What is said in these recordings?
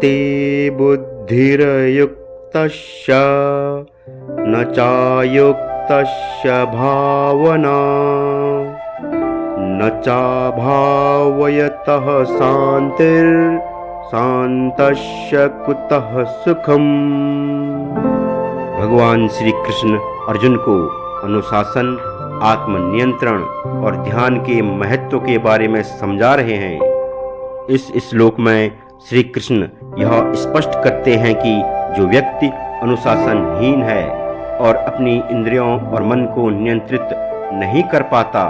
ते बुद्धिर्युक्तस्य न चायुक्तस्य भावना न चाभावयतः शांतिर्शान्तस्य कुतः सुखम। भगवान श्री कृष्ण अर्जुन को अनुशासन, आत्मनियंत्रण और ध्यान के महत्व के बारे में समझा रहे हैं। इस श्लोक में श्री कृष्ण यह स्पष्ट करते हैं कि जो व्यक्ति अनुशासनहीन है और अपनी इंद्रियों और मन को नियंत्रित नहीं कर पाता,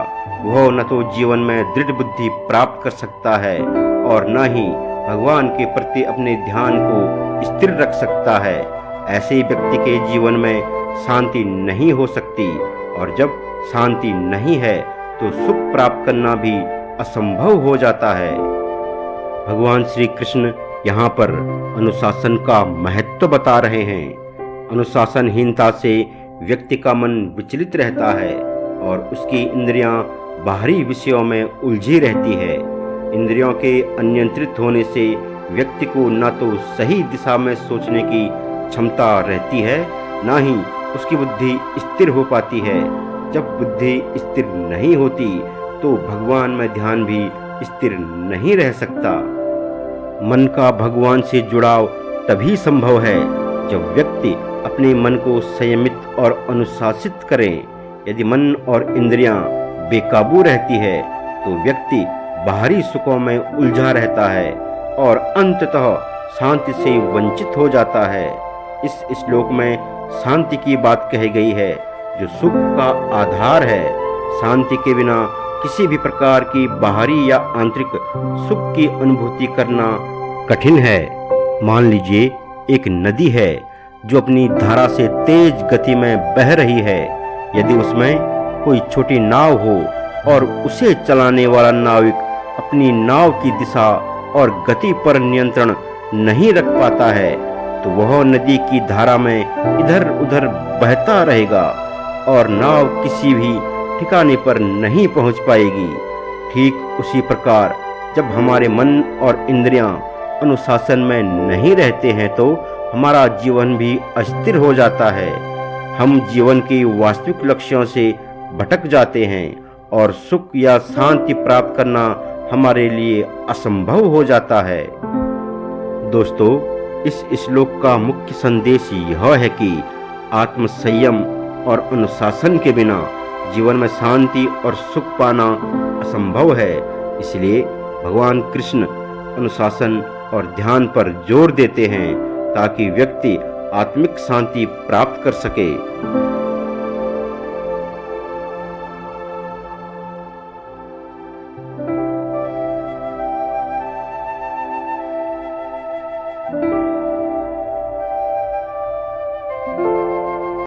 वह न तो जीवन में दृढ़ बुद्धि प्राप्त कर सकता है और न ही भगवान के प्रति अपने ध्यान को स्थिर रख सकता है। ऐसे व्यक्ति के जीवन में शांति नहीं हो सकती और जब शांति नहीं है तो सुख प्राप्त करना भी असंभव हो जाता है। भगवान श्री कृष्ण यहाँ पर अनुशासन का महत्व बता रहे हैं। अनुशासनहीनता से व्यक्ति का मन विचलित रहता है और उसकी इंद्रियां बाहरी विषयों में उलझी रहती है। इंद्रियों के अनियंत्रित होने से व्यक्ति को न तो सही दिशा में सोचने की क्षमता रहती है, न ही उसकी बुद्धि स्थिर हो पाती है। जब बुद्धि स्थिर नहीं होती तो भगवान में ध्यान भी स्थिर नहीं रह सकता। मन का भगवान से जुड़ाव तभी संभव है जब व्यक्ति अपने मन को संयमित और अनुशासित करे। यदि मन और इंद्रियां बेकाबू रहती है तो व्यक्ति बाहरी सुखों में उलझा रहता है और अंततः शांति से वंचित हो जाता है। इस श्लोक में शांति की बात कही गई है जो सुख का आधार है। शांति के बिना किसी भी प्रकार की बाहरी या आंतरिक सुख की अनुभूति करना कठिन है। मान लीजिए एक नदी है जो अपनी धारा से तेज गति में बह रही है। यदि उसमें कोई छोटी नाव हो और उसे चलाने वाला नाविक अपनी नाव की दिशा और गति पर नियंत्रण नहीं रख पाता है तो वह नदी की धारा में इधर उधर बहता रहेगा और नाव किसी भी ठिकाने पर नहीं पहुंच पाएगी। ठीक उसी प्रकार जब हमारे मन और इंद्रियां अनुशासन में नहीं रहते हैं तो हमारा जीवन भी अस्थिर हो जाता है। हम जीवन के वास्तविक लक्ष्यों से भटक जाते हैं और सुख या शांति प्राप्त करना हमारे लिए असंभव हो जाता है। दोस्तों, इस श्लोक का मुख्य संदेश यह है कि आत्म संयम और अनुशासन के बिना जीवन में शांति और सुख पाना असंभव है। इसलिए भगवान कृष्ण अनुशासन और ध्यान पर जोर देते हैं ताकि व्यक्ति आत्मिक शांति प्राप्त कर सके।